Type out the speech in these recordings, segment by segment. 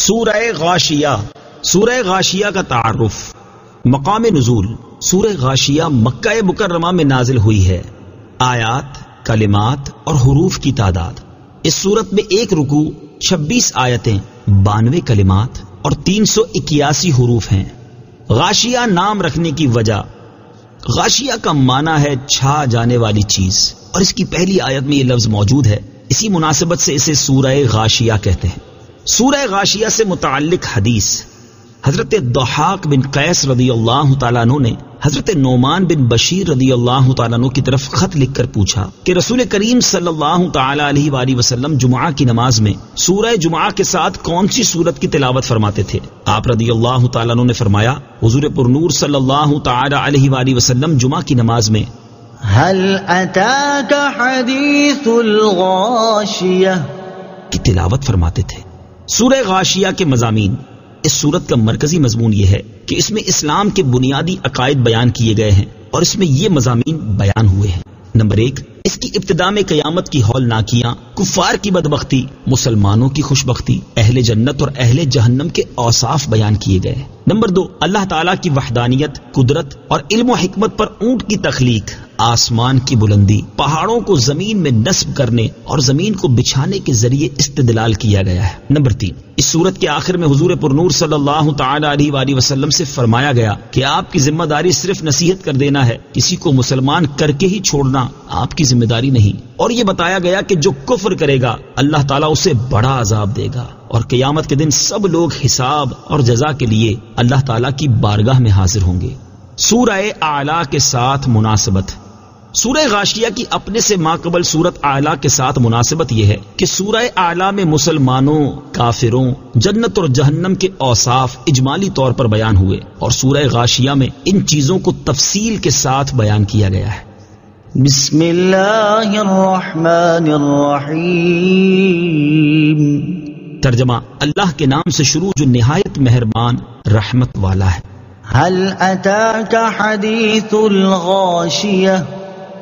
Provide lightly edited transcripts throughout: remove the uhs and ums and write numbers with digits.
سورہ غاشیہ. سورہ غاشیہ کا تعارف. مقام نزول. سورہ غاشیہ مکہ مکرمہ میں نازل ہوئی ہے. آیات، کلمات اور حروف کی تعداد. اس سورت میں 1 رکوع، 26 آیتیں، 92 کلمات اور 381 حروف ہیں. غاشیہ نام رکھنے کی وجہ. غاشیہ کا معنی ہے چھا جانے والی چیز، اور اس کی پہلی آیت میں یہ لفظ موجود ہے. اسی مناسبت سے اسے سورہ غاشیہ کہتے ہیں. سورہ غاشیہ سے متعلق حدیث. حضرت ضحاک بن قیس رضی اللہ تعالیٰ عنہ نے حضرت نعمان بن بشیر رضی اللہ تعالیٰ عنہ کی طرف خط لکھ کر پوچھا کہ رسول کریم صلی اللہ تعالیٰ علیہ وآلہ وسلم جمعہ کی نماز میں سورہ جمعہ کے ساتھ کون سی سورت کی تلاوت فرماتے تھے؟ آپ رضی اللہ تعالیٰ عنہ نے فرمایا، حضور پرنور صلی اللہ تعالیٰ علیہ وآلہ وسلم جمعہ کی نماز میں هل اتاک حدیث الغاشیہ کی تلاوت فرماتے تھے. سورہ غاشیہ کے مضامین. اس سورت کا مرکزی مضمون یہ ہے کہ اس میں اسلام کے بنیادی عقائد بیان کیے گئے ہیں، اور اس میں یہ مضامین بیان ہوئے ہیں. نمبر 1، اس کی ابتدا میں قیامت کی ہولناکیاں، کفار کی بدبختی، مسلمانوں کی خوشبختی، اہل جنت اور اہل جہنم کے اوصاف بیان کیے گئے ہیں. نمبر 2، اللہ تعالیٰ کی وحدانیت، قدرت اور علم و حکمت پر اونٹ کی تخلیق، آسمان کی بلندی، پہاڑوں کو زمین میں نصب کرنے اور زمین کو بچھانے کے ذریعے استدلال کیا گیا ہے. نمبر 3، اس سورت کے آخر میں حضور پرنور صلی اللہ تعالی علیہ وآلہ وسلم سے فرمایا گیا کہ آپ کی ذمہ داری صرف نصیحت کر دینا ہے، کسی کو مسلمان کر کے ہی چھوڑنا آپ کی ذمہ داری نہیں. اور یہ بتایا گیا کہ جو کفر کرے گا اللہ تعالیٰ اسے بڑا عذاب دے گا، اور قیامت کے دن سب لوگ حساب اور جزا کے لیے اللہ تعالیٰ کی بارگاہ میں حاضر ہوں گے. سورہ اعلیٰ کے ساتھ مناسبت. سورہ غاشیہ کی اپنے سے ماقبل سورت اعلیٰ کے ساتھ مناسبت یہ ہے کہ سورہ اعلیٰ میں مسلمانوں، کافروں، جنت اور جہنم کے اوصاف اجمالی طور پر بیان ہوئے، اور سورہ غاشیہ میں ان چیزوں کو تفصیل کے ساتھ بیان کیا گیا ہے. بسم اللہ الرحمن الرحیم. ترجمہ: اللہ کے نام سے شروع جو نہایت مہربان رحمت والا ہے. هل اتاک حدیث الغاشیہ.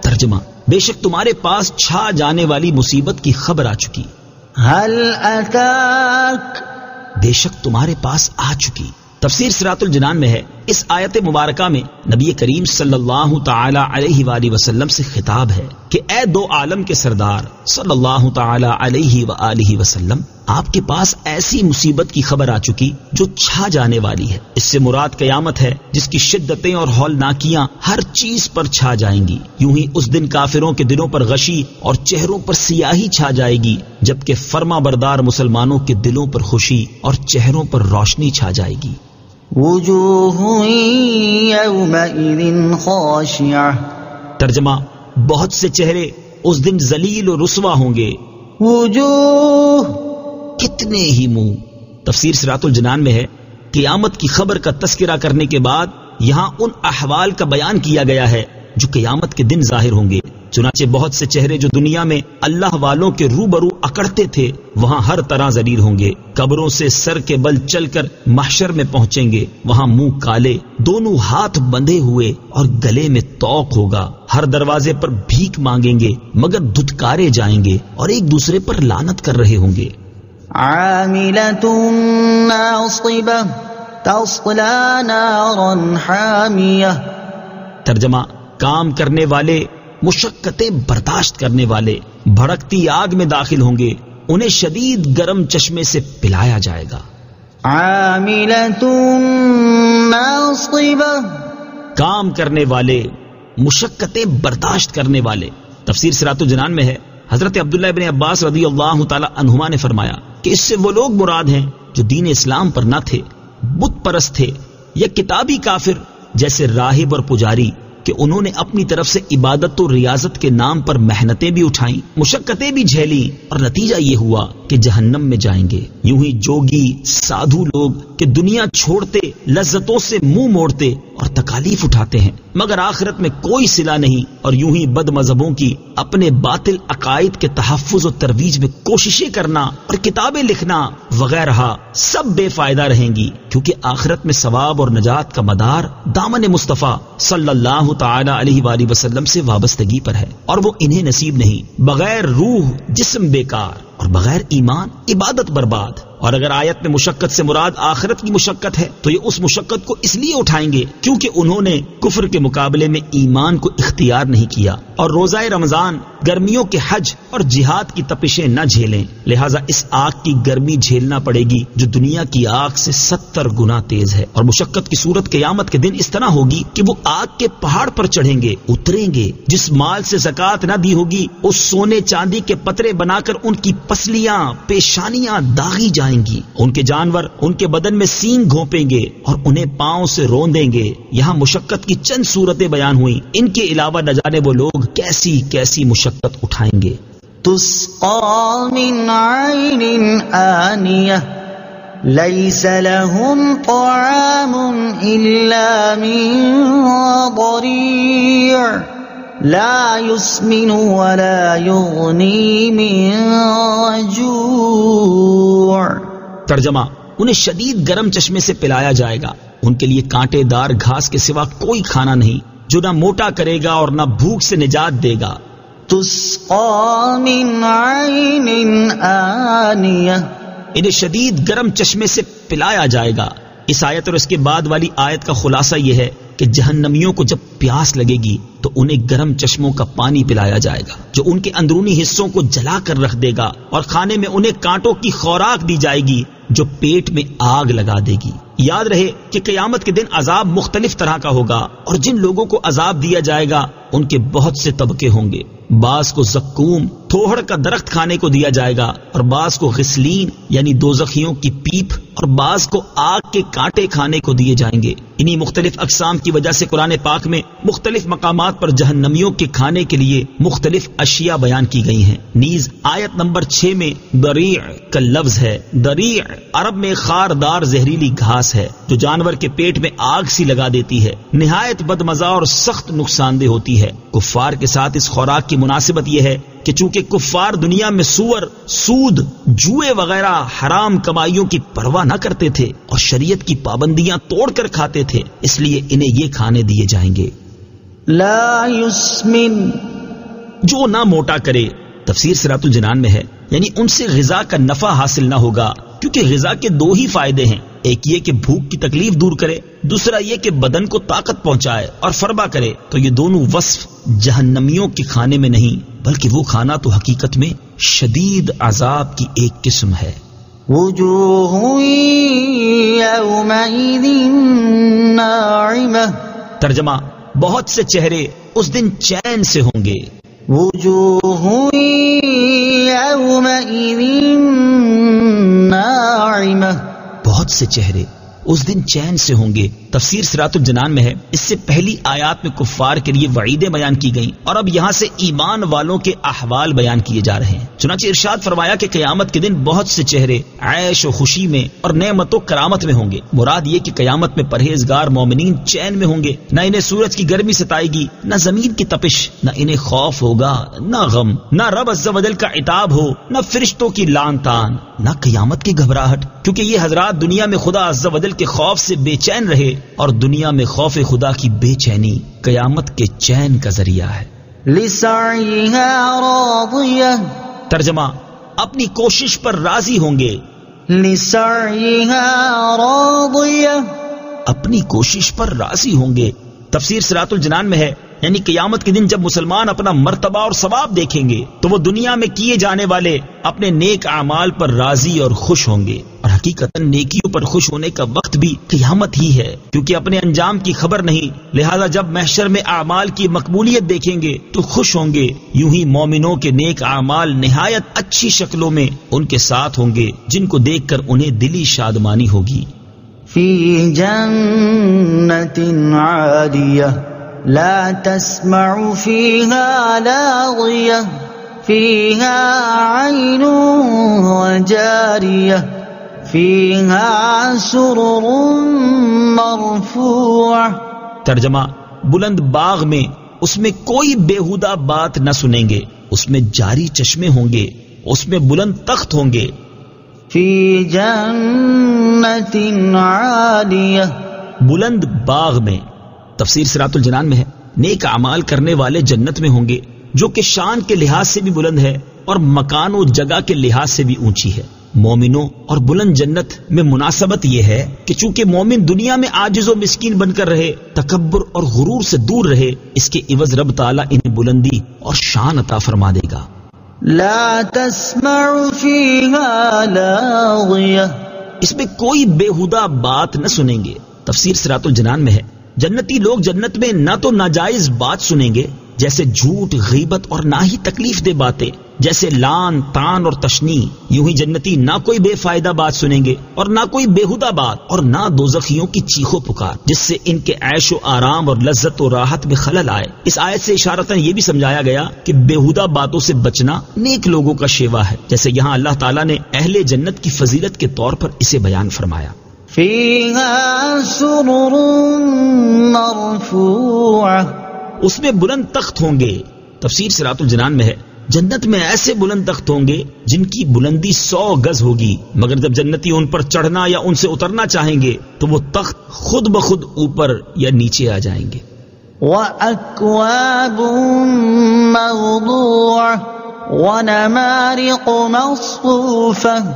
ترجمہ: بے شک تمہارے پاس چھا جانے والی مصیبت کی خبر آ چکی. هل اتاک، بے شک تمہارے پاس آ چکی. تفسیر صراط الجنان میں ہے، اس آیت مبارکہ میں نبی کریم صلی اللہ تعالی علیہ وآلہ وسلم سے خطاب ہے کہ اے دو عالم کے سردار صلی اللہ تعالی علیہ وآلہ وسلم، آپ کے پاس ایسی مصیبت کی خبر آ چکی جو چھا جانے والی ہے. اس سے مراد قیامت ہے، جس کی شدتیں اور ہولناکیاں ہر چیز پر چھا جائیں گی. یوں ہی اس دن کافروں کے دلوں پر غشی اور چہروں پر سیاہی چھا جائے گی، جبکہ فرما بردار مسلمانوں کے دلوں پر خوشی اور چہروں پر روشنی چھا جائے گی. وجوہ یومئذ خاشعہ. ترجمہ: بہت سے چہرے اس دن ذلیل و رسوا ہوں گے. وجوہ، کتنے ہی منہ. تفسیر صراط الجنان میں ہے، قیامت کی خبر کا تذکرہ کرنے کے بعد یہاں ان احوال کا بیان کیا گیا ہے جو قیامت کے دن ظاہر ہوں گے. چنانچہ بہت سے چہرے جو دنیا میں اللہ والوں کے روبرو اکڑتے تھے وہاں ہر طرح ذلیل ہوں گے. قبروں سے سر کے بل چل کر محشر میں پہنچیں گے، وہاں منہ کالے، دونوں ہاتھ بندھے ہوئے اور گلے میں طوق ہوگا. ہر دروازے پر بھیک مانگیں گے مگر دھتکارے جائیں گے اور ایک دوسرے پر لعنت کر رہے ہوں گے. عاملۃ ناصبہ تصلی نارا حامیہ. ترجمہ: کام کرنے والے، مشقتیں برداشت کرنے والے بھڑکتی آگ میں داخل ہوں گے، انہیں شدید گرم چشمے سے پلایا جائے گا. عاملۃ ناصبہ، کام کرنے والے، مشقتیں برداشت کرنے والے. تفسیر صراط الجنان میں ہے، حضرت عبداللہ ابن عباس رضی اللہ تعالی عنہما نے فرمایا کہ اس سے وہ لوگ مراد ہیں جو دین اسلام پر نہ تھے، بت پرست تھے، یا کتابی کافر جیسے راہب اور پجاری، کہ انہوں نے اپنی طرف سے عبادت و ریاضت کے نام پر محنتیں بھی اٹھائیں، مشقتیں بھی جھیلیں، اور نتیجہ یہ ہوا کہ جہنم میں جائیں گے. یوں ہی جوگی سادھو لوگ کہ دنیا چھوڑتے، لذتوں سے منہ موڑتے اور تکالیف اٹھاتے ہیں، مگر آخرت میں کوئی صلہ نہیں. اور یوں ہی بد مذہبوں کی اپنے باطل عقائد کے تحفظ و ترویج میں کوششیں کرنا اور کتابیں لکھنا وغیرہ سب بے فائدہ رہیں گی، کیونکہ آخرت میں ثواب اور نجات کا مدار دامن مصطفیٰ صلی اللہ تعالی علیہ وآلہ وسلم سے وابستگی پر ہے، اور وہ انہیں نصیب نہیں. بغیر روح جسم بیکار، اور بغیر ایمان عبادت برباد. اور اگر آیت میں مشقت سے مراد آخرت کی مشقت ہے تو یہ اس مشقت کو اس لیے اٹھائیں گے کیونکہ انہوں نے کفر کے مقابلے میں ایمان کو اختیار نہیں کیا اور روزہ رمضان، گرمیوں کے حج اور جہاد کی تپشیں نہ جھیلیں، لہٰذا اس آگ کی گرمی جھیلنا پڑے گی جو دنیا کی آگ سے 70 گنا تیز ہے۔ اور مشقت کی صورت قیامت کے دن اس طرح ہوگی کہ وہ آگ کے پہاڑ پر چڑھیں گے، اتریں گے، جس مال سے زکوٰۃ نہ دی ہوگی اس سونے چاندی کے پترے بنا کر ان کی پسلیاں، پیشانیاں داغی جائیں گی، ان کے جانور ان کے بدن میں سینگ گھونپیں گے اور انہیں پاؤں سے روندیں گے۔ یہاں مشقت کی چند صورتیں بیان ہوئیں، ان کے علاوہ نہ جانے وہ لوگ کیسی کیسی مشقت اٹھائیں گے۔ تسقى من عين آنية ليس لهم طعام إلا من ضريع لا يسمن ولا يغني من جوع۔ ترجمہ، انہیں شدید گرم چشمے سے پلایا جائے گا، ان کے لیے کانٹے دار گھاس کے سوا کوئی کھانا نہیں جو نہ موٹا کرے گا اور نہ بھوک سے نجات دے گا۔ تسقى من عين آنية، انہیں شدید گرم چشمے سے پلایا جائے گا۔ اس آیت اور اس کے بعد والی آیت کا خلاصہ یہ ہے کہ جہنمیوں کو جب پیاس لگے گی تو انہیں گرم چشموں کا پانی پلایا جائے گا جو ان کے اندرونی حصوں کو جلا کر رکھ دے گا، اور کھانے میں انہیں کانٹوں کی خوراک دی جائے گی جو پیٹ میں آگ لگا دے گی۔ یاد رہے کہ قیامت کے دن عذاب مختلف طرح کا ہوگا، اور جن لوگوں کو عذاب دیا جائے گا ان کے بہت سے طبقے ہوں گے۔ بعض کو زقوم، تھوہڑ کا درخت کھانے کو دیا جائے گا، اور بعض کو غسلین یعنی دوزخیوں کی پیپ، اور بعض کو آگ کے کانٹے کھانے کو دیے جائیں گے۔ انہی مختلف اقسام کی وجہ سے قرآن پاک میں مختلف مقامات پر جہنمیوں کے کھانے کے لیے مختلف اشیاء بیان کی گئی ہیں۔ نیز آیت نمبر 6 میں دریع کا لفظ ہے۔ دریع عرب میں خاردار زہریلی گھاس ہے جو جانور کے پیٹ میں آگ سی لگا دیتی ہے، نہایت بدمزہ اور سخت نقصان دہ ہوتی ہے۔ کفار کے ساتھ اس خوراک کی مناسبت یہ ہے کہ چونکہ کفار دنیا میں سور، سود، جوئے وغیرہ حرام کمائیوں کی پرواہ نہ کرتے تھے اور شریعت کی پابندیاں توڑ کر کھاتے تھے، اس لیے انہیں یہ کھانے دیے جائیں گے۔ لا يسمن، جو نہ موٹا کرے، تفسیر صراط الجنان میں ہے، یعنی ان سے غذا کا نفع حاصل نہ ہوگا، کیونکہ غذا کے 2 ہی فائدے ہیں، ایک یہ کہ بھوک کی تکلیف دور کرے، دوسرا یہ کہ بدن کو طاقت پہنچائے اور فربا کرے۔ تو یہ دونوں وصف جہنمیوں کے کھانے میں نہیں، بلکہ وہ کھانا تو حقیقت میں شدید عذاب کی ایک قسم ہے۔ وجوه يومئذ ناعمة، ترجمہ، بہت سے چہرے اس دن چین سے ہوں گے۔ وجوه يومئذ ناعمة، بہت سے چہرے اس دن چین سے ہوں گے۔ تفسیر صراط الجنان میں ہے، اس سے پہلی آیات میں کفار کے لیے وعیدیں بیان کی گئیں، اور اب یہاں سے ایمان والوں کے احوال بیان کیے جا رہے ہیں۔ چنانچہ ارشاد فرمایا کہ قیامت کے دن بہت سے چہرے عیش و خوشی میں اور نعمت و کرامت میں ہوں گے۔ مراد یہ کہ قیامت میں پرہیزگار مومنین چین میں ہوں گے، نہ انہیں سورج کی گرمی ستائے گی، نہ زمین کی تپش، نہ انہیں خوف ہوگا، نہ غم، نہ رب عز و جل کا عتاب ہو، نہ فرشتوں کی لعن طعن، نہ قیامت کی گھبراہٹ، کیونکہ یہ حضرات دنیا میں خدا عز و جل کے خوف سے بے چین رہے، اور دنیا میں خوف خدا کی بے چینی قیامت کے چین کا ذریعہ ہے۔ لسعيها راضية، ترجمہ، اپنی کوشش پر راضی ہوں گے۔ لسعيها راضية، اپنی کوشش پر راضی ہوں گے۔ تفسیر صراط الجنان میں ہے، یعنی قیامت کے دن جب مسلمان اپنا مرتبہ اور ثواب دیکھیں گے تو وہ دنیا میں کیے جانے والے اپنے نیک اعمال پر راضی اور خوش ہوں گے، اور حقیقتاً نیکیوں پر خوش ہونے کا وقت بھی قیامت ہی ہے، کیونکہ اپنے انجام کی خبر نہیں، لہذا جب محشر میں اعمال کی مقبولیت دیکھیں گے تو خوش ہوں گے۔ یوں ہی مومنوں کے نیک اعمال نہایت اچھی شکلوں میں ان کے ساتھ ہوں گے، جن کو دیکھ کر انہیں دلی شادمانی ہوگی۔ في جنة عالية لا تسمع فيها لاغية فيها عين جارية فيها سرر مرفوعة۔ ترجمہ، بلند باغ میں اس میں کوئی بیہودہ بات نہ سنیں گے، اس میں جاری چشمے ہوں گے، اس میں بلند تخت ہوں گے۔ في جنة عالية، بلند باغ میں۔ تفسیر صراط الجنان میں ہے، نیک اعمال کرنے والے جنت میں ہوں گے جو کہ شان کے لحاظ سے بھی بلند ہے اور مکان و جگہ کے لحاظ سے بھی اونچی ہے۔ مومنوں اور بلند جنت میں مناسبت یہ ہے کہ چونکہ مومن دنیا میں عاجز و مسکین بن کر رہے، تکبر اور غرور سے دور رہے، اس کے عوض رب تعالیٰ انہیں بلندی اور شان عطا فرما دے گا۔ لا تسمع فيها لاغية، اس میں کوئی بےہودہ بات نہ سنیں گے۔ تفسیر صراط الجنان میں ہے، جنتی لوگ جنت میں نہ تو ناجائز بات سنیں گے جیسے جھوٹ، غیبت اور نہ ہی تکلیف دہ باتیں جیسے لان، تان اور تشنی، یوں ہی جنتی نہ کوئی بے فائدہ بات سنیں گے اور نہ کوئی بےہودہ بات، اور نہ دوزخیوں کی چیخو پکار جس سے ان کے عیش و آرام اور لذت و راحت میں خلل آئے۔ اس آیت سے اشارتاً یہ بھی سمجھایا گیا کہ بےہودہ باتوں سے بچنا نیک لوگوں کا شیوا ہے، جیسے یہاں اللہ تعالیٰ نے اہل جنت کی فضیلت کے طور پر اسے بیان فرمایا۔ فيها سرر مرفوعة، اس میں بلند تخت ہوں گے۔ تفسیر صراط الجنان میں ہے، جنت میں ایسے بلند تخت ہوں گے جن کی بلندی 100 گز ہوگی، مگر جب جنتی ان پر چڑھنا یا ان سے اترنا چاہیں گے تو وہ تخت خود بخود اوپر یا نیچے آ جائیں گے۔ وأكواب موضوعة ونمارق مصفوفة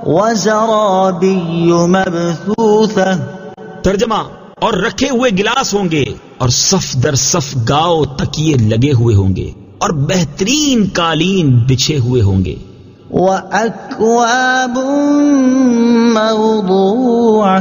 وزرابي مبثوثة۔ ترجمہ، اور رکھے ہوئے گلاس ہوں گے اور صف در صف گاؤ تکیے لگے ہوئے ہوں گے اور بہترین قالین بچھے ہوئے ہوں گے۔ وأكواب موضوعة،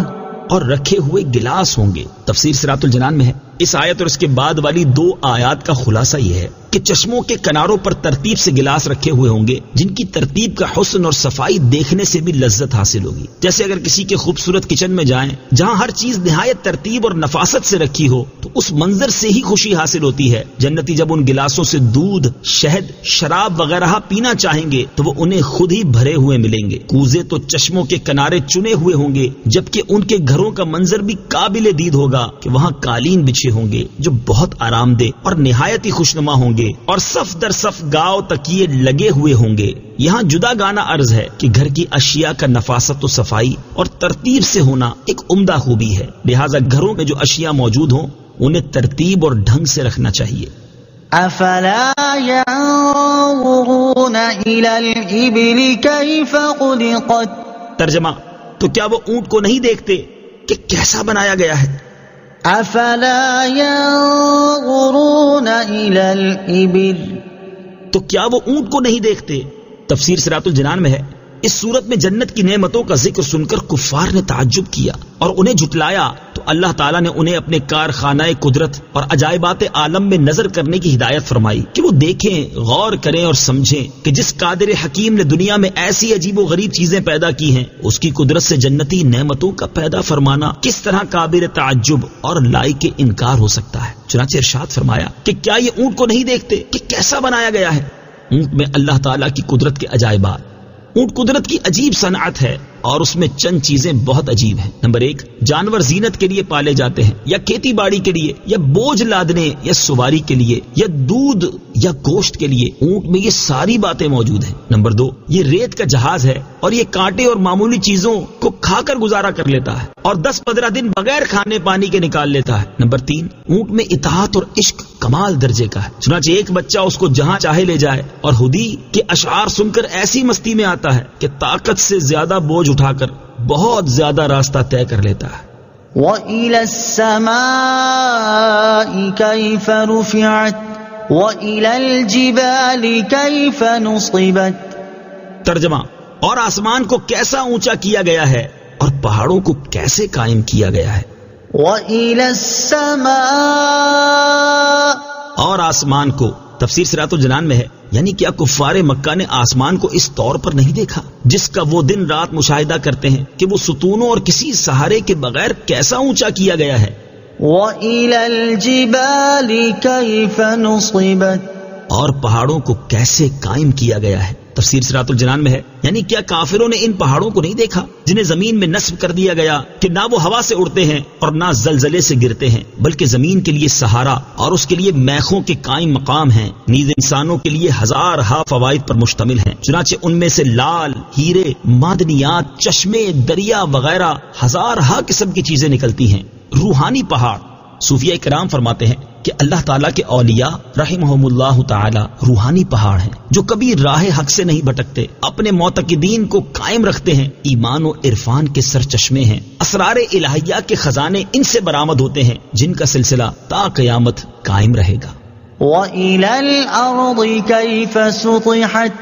اور رکھے ہوئے گلاس ہوں گے۔ تفسیر صراط الجنان میں ہے، اس آیت اور اس کے بعد والی 2 آیات کا خلاصہ یہ ہے کہ چشموں کے کناروں پر ترتیب سے گلاس رکھے ہوئے ہوں گے جن کی ترتیب کا حسن اور صفائی دیکھنے سے بھی لذت حاصل ہوگی۔ جیسے اگر کسی کے خوبصورت کچن میں جائیں جہاں ہر چیز نہایت ترتیب اور نفاست سے رکھی ہو تو اس منظر سے ہی خوشی حاصل ہوتی ہے۔ جنتی جب ان گلاسوں سے دودھ، شہد، شراب وغیرہ پینا چاہیں گے تو وہ انہیں خود ہی بھرے ہوئے ملیں گے۔ کوزے تو چشموں کے کنارے چنے ہوئے ہوں گے، جبکہ ان کے گھروں کا منظر بھی قابل دید ہوگا کہ وہاں قالین بچھے ہوں گے جو بہت آرام دہ اور نہایت ہی خوشنما ہوں گے، اور صف در صف گاؤ تکیے لگے ہوئے ہوں گے۔ یہاں جدا گانا عرض ہے کہ گھر کی اشیاء کا نفاست و صفائی اور ترتیب سے ہونا ایک عمدہ خوبی ہے، لہٰذا گھروں میں جو اشیاء موجود ہوں انہیں ترتیب اور ڈھنگ سے رکھنا چاہیے۔ افلا ينظرون الى الابل كيف خلقت، ترجمہ، تو کیا وہ اونٹ کو نہیں دیکھتے کہ کیسا بنایا گیا ہے؟ افلا ينظرون الى الابل، تو کیا وہ اونٹ کو نہیں دیکھتے؟ تفسیر صراط الجنان میں ہے، اس صورت میں جنت کی نعمتوں کا ذکر سن کر کفار نے تعجب کیا اور انہیں جھٹلایا تو اللہ تعالیٰ نے انہیں اپنے کارخانہ قدرت اور عجائبات عالم میں نظر کرنے کی ہدایت فرمائی کہ وہ دیکھیں، غور کریں اور سمجھیں کہ جس قادر حکیم نے دنیا میں ایسی عجیب و غریب چیزیں پیدا کی ہیں اس کی قدرت سے جنتی نعمتوں کا پیدا فرمانا کس طرح قابل تعجب اور لائق انکار ہو سکتا ہے۔ چنانچہ ارشاد فرمایا کہ کیا یہ اونٹ کو نہیں دیکھتے کہ کیسا بنایا گیا ہے؟ اونٹ میں اللہ تعالیٰ کی قدرت کے عجائبات۔ اونٹ قدرت کی عجیب صنعت ہے اور اس میں چند چیزیں بہت عجیب ہیں۔ نمبر 1، جانور زینت کے لیے پالے جاتے ہیں یا کھیتی باڑی کے لیے یا بوجھ لادنے یا سواری کے لیے یا دودھ یا گوشت کے لیے، اونٹ میں یہ ساری باتیں موجود ہیں۔ نمبر 2، یہ ریت کا جہاز ہے اور یہ کانٹے اور معمولی چیزوں کو کھا کر گزارا کر لیتا ہے اور 10-15 دن بغیر کھانے پانی کے نکال لیتا ہے۔ نمبر 3، اونٹ میں اطاعت اور عشق کمال درجے کا ہے، چنانچہ ایک بچہ اس کو جہاں چاہے لے جائے، اور ہدی کے اشعار سن کر ایسی مستی میں آتا ہے کہ طاقت سے زیادہ بوجھ اٹھا کر بہت زیادہ راستہ طے کر لیتا ہے۔ وَإِلَى السَّمَاءِ كَيْفَ رُفِعَتْ وَإِلَى الْجِبَالِ كَيْفَ نُصِبَتْ، ترجمہ، اور آسمان کو کیسا اونچا کیا گیا ہے اور پہاڑوں کو کیسے قائم کیا گیا ہے۔ وَإِلَى السَّمَاءِ، اور آسمان کو، تفسیر صراط الجنان میں ہے، یعنی کیا کفار مکہ نے آسمان کو اس طور پر نہیں دیکھا جس کا وہ دن رات مشاہدہ کرتے ہیں کہ وہ ستونوں اور کسی سہارے کے بغیر کیسا اونچا کیا گیا ہے۔ وَإِلَى الْجِبَالِ كَيْفَ نُصِبَتْ، اور پہاڑوں کو کیسے قائم کیا گیا ہے۔ تفسیر صراط الجنان میں ہے، یعنی کیا کافروں نے ان پہاڑوں کو نہیں دیکھا جنہیں زمین میں نصب کر دیا گیا کہ نہ وہ ہوا سے اڑتے ہیں اور نہ زلزلے سے گرتے ہیں، بلکہ زمین کے لیے سہارا اور اس کے لیے میخوں کے قائم مقام ہیں، نیز انسانوں کے لیے ہزارہا فوائد پر مشتمل ہیں، چنانچہ ان میں سے لال، ہیرے، معدنیات، چشمے، دریا وغیرہ ہزارہا قسم کی چیزیں نکلتی ہیں۔ روحانی پہاڑ، صوفیہ کرام فرماتے ہیں کہ اللہ تعالیٰ کے اولیاء رحمہم اللہ تعالی روحانی پہاڑ ہیں جو کبھی راہ حق سے نہیں بھٹکتے، اپنے معتقدین کو قائم رکھتے ہیں، ایمان و عرفان کے سرچشمے ہیں، اسرار الہیہ کے خزانے ان سے برآمد ہوتے ہیں جن کا سلسلہ تا قیامت قائم رہے گا۔ وَإِلَى الْأَرْضِ كَيْفَ سُطِحَتْ،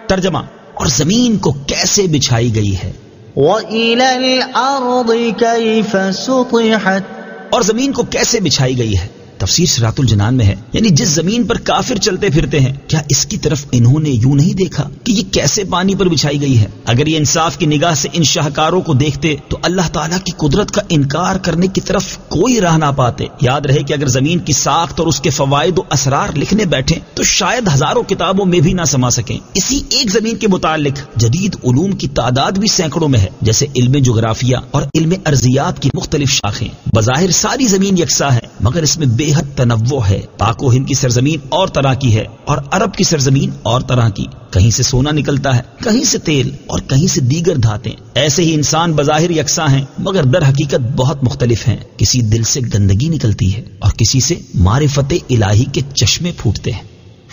ترجمہ، اور زمین کو کیسے بچھائی گئی ہے۔ وَإِلَى الْأَرْضِ كَيْفَ سُطِحَتْ، اور زمین کو کیسے بچھائی گئی ہے۔ تفسیر صراط الجنان میں ہے، یعنی جس زمین پر کافر چلتے پھرتے ہیں، کیا اس کی طرف انہوں نے یوں نہیں دیکھا کہ یہ کیسے پانی پر بچھائی گئی ہے؟ اگر یہ انصاف کی نگاہ سے ان شاہکاروں کو دیکھتے تو اللہ تعالیٰ کی قدرت کا انکار کرنے کی طرف کوئی راہ نہ پاتے۔ یاد رہے کہ اگر زمین کی ساخت اور اس کے فوائد و اسرار لکھنے بیٹھیں تو شاید ہزاروں کتابوں میں بھی نہ سما سکیں۔ اسی ایک زمین کے متعلق جدید علوم کی تعداد بھی سینکڑوں میں ہے، جیسے علم جغرافیہ اور علم ارضیات کی مختلف شاخیں۔ بظاہر ساری زمین یکساں ہے، مگر اس میں بے حد تنوع ہے۔ پاک و ہند کی سرزمین اور طرح کی ہے اور عرب کی سرزمین اور طرح کی، کہیں سے سونا نکلتا ہے، کہیں سے تیل اور کہیں سے دیگر دھاتیں۔ ایسے ہی انسان بظاہر یکساں ہیں مگر در حقیقت بہت مختلف ہیں۔ کسی دل سے گندگی نکلتی ہے اور کسی سے معرفت الہی کے چشمے پھوٹتے ہیں۔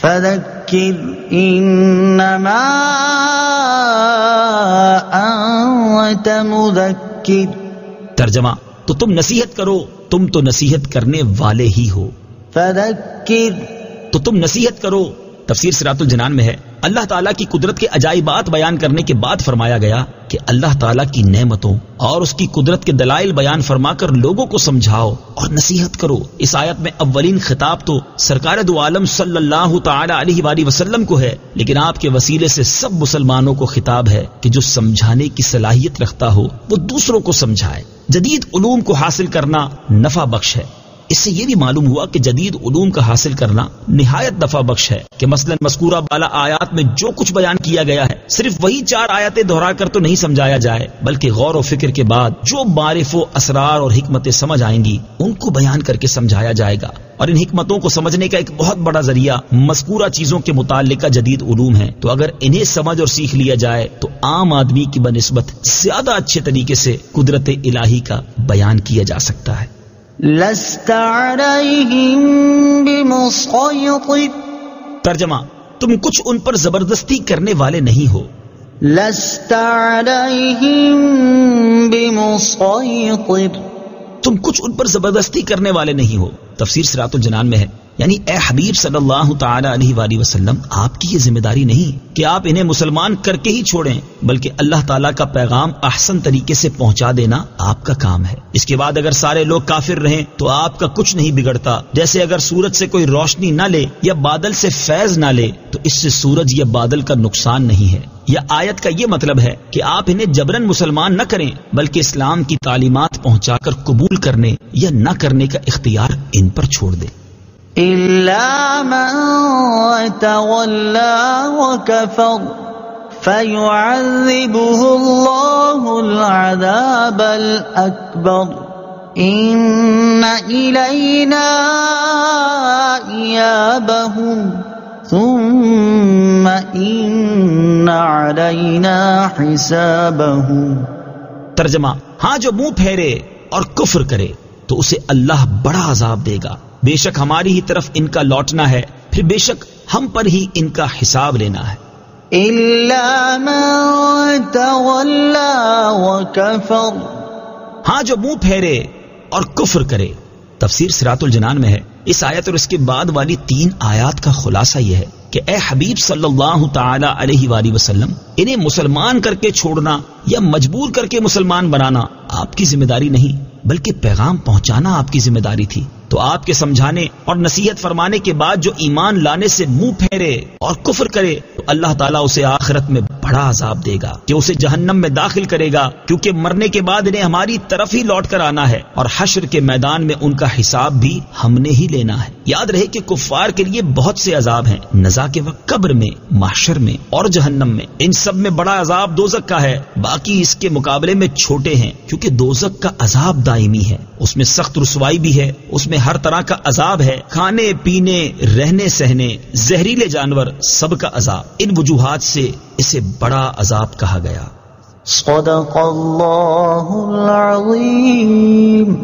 فَذَكِّرْ إِنَّمَا أَنْتَ مُذَكِّرٌ، ترجمہ، تو تم نصیحت کرو، تم تو نصیحت کرنے والے ہی ہو۔ فَذَكِّرْ، تو تم نصیحت کرو۔ تفسیر صراط الجنان میں ہے، اللہ تعالیٰ کی قدرت کے عجائبات بیان کرنے کے بعد فرمایا گیا کہ اللہ تعالیٰ کی نعمتوں اور اس کی قدرت کے دلائل بیان فرما کر لوگوں کو سمجھاؤ اور نصیحت کرو۔ اس آیت میں اولین خطاب تو سرکار دو عالم صلی اللہ تعالی علیہ وآلہ وسلم کو ہے، لیکن آپ کے وسیلے سے سب مسلمانوں کو خطاب ہے کہ جو سمجھانے کی صلاحیت رکھتا ہو وہ دوسروں کو سمجھائے۔ جدید علوم کو حاصل کرنا نفع بخش ہے۔ اس سے یہ بھی معلوم ہوا کہ جدید علوم کا حاصل کرنا نہایت نفع بخش ہے کہ مثلا مذکورہ بالا آیات میں جو کچھ بیان کیا گیا ہے صرف وہی 4 آیتیں دہرا کر تو نہیں سمجھایا جائے، بلکہ غور و فکر کے بعد جو معارف و اسرار اور حکمتیں سمجھ آئیں گی ان کو بیان کر کے سمجھایا جائے گا۔ اور ان حکمتوں کو سمجھنے کا ایک بہت بڑا ذریعہ مذکورہ چیزوں کے متعلقہ جدید علوم ہے، تو اگر انہیں سمجھ اور سیکھ لیا جائے تو عام آدمی کی بنسبت زیادہ اچھے طریقے سے قدرت الہی کا بیان کیا جا سکتا ہے۔ لست علیہم بمسیطر، ترجمہ، تم کچھ ان پر زبردستی کرنے والے نہیں ہو۔ لست علیہم بمسیطر، تم کچھ ان پر زبردستی کرنے والے نہیں ہو۔ تفسیر صراط الجنان میں ہے، یعنی اے حبیب صلی اللہ تعالی علیہ وآلہ وسلم، آپ کی یہ ذمہ داری نہیں کہ آپ انہیں مسلمان کر کے ہی چھوڑیں، بلکہ اللہ تعالیٰ کا پیغام احسن طریقے سے پہنچا دینا آپ کا کام ہے۔ اس کے بعد اگر سارے لوگ کافر رہیں تو آپ کا کچھ نہیں بگڑتا۔ جیسے اگر سورج سے کوئی روشنی نہ لے یا بادل سے فیض نہ لے تو اس سے سورج یا بادل کا نقصان نہیں ہے۔ یا آیت کا یہ مطلب ہے کہ آپ انہیں جبرن مسلمان نہ کریں، بلکہ اسلام کی تعلیمات پہنچا کر قبول کرنے یا نہ کرنے کا اختیار ان پر چھوڑ دیں۔ إِلَّا مَن تَوَلَّى وَكَفَرَ فَيُعَذِّبُهُ اللَّهُ الْعَذَابَ الْأَكْبَرَ إِنَّ إِلَيْنَا إِيَابَهُمْ ثُمَّ إِنَّ عَلَيْنَا حِسَابَهُمْ، ترجمہ، ہاں جو منہ پھیرے اور کفر کرے تو اسے اللہ بڑا عذاب دے گا، بے شک ہماری ہی طرف ان کا لوٹنا ہے، پھر بے شک ہم پر ہی ان کا حساب لینا ہے۔ إِلَّا مَن تَوَلَّى وَكَفَرَ، ہاں جو منہ پھیرے اور کفر کرے۔ تفسیر صراط الجنان میں ہے، اس آیت اور اس کے بعد والی 3 آیات کا خلاصہ یہ ہے کہ اے حبیب صلی اللہ تعالی علیہ وآلہ وسلم، انہیں مسلمان کر کے چھوڑنا یا مجبور کر کے مسلمان بنانا آپ کی ذمہ داری نہیں، بلکہ پیغام پہنچانا آپ کی ذمہ داری تھی۔ تو آپ کے سمجھانے اور نصیحت فرمانے کے بعد جو ایمان لانے سے منہ پھیرے اور کفر کرے تو اللہ تعالیٰ اسے آخرت میں بڑا عذاب دے گا کہ اسے جہنم میں داخل کرے گا، کیونکہ مرنے کے بعد انہیں ہماری طرف ہی لوٹ کر آنا ہے اور حشر کے میدان میں ان کا حساب بھی ہم نے ہی لینا ہے۔ یاد رہے کہ کفار کے لیے بہت سے عذاب ہیں، نزا کے وقت قبر میں، محشر میں اور جہنم میں۔ ان سب میں بڑا عذاب دوزخ کا ہے، باقی اس کے مقابلے میں چھوٹے ہیں، کیونکہ دوزخ کا عذاب دائمی ہے، اس میں سخت رسوائی بھی ہے، اس میں ہر طرح کا عذاب ہے، کھانے پینے، رہنے سہنے، زہریلے جانور، سب کا عذاب۔ ان وجوہات سے اسے بڑا عذاب کہا گیا۔ صدق اللہ العظیم۔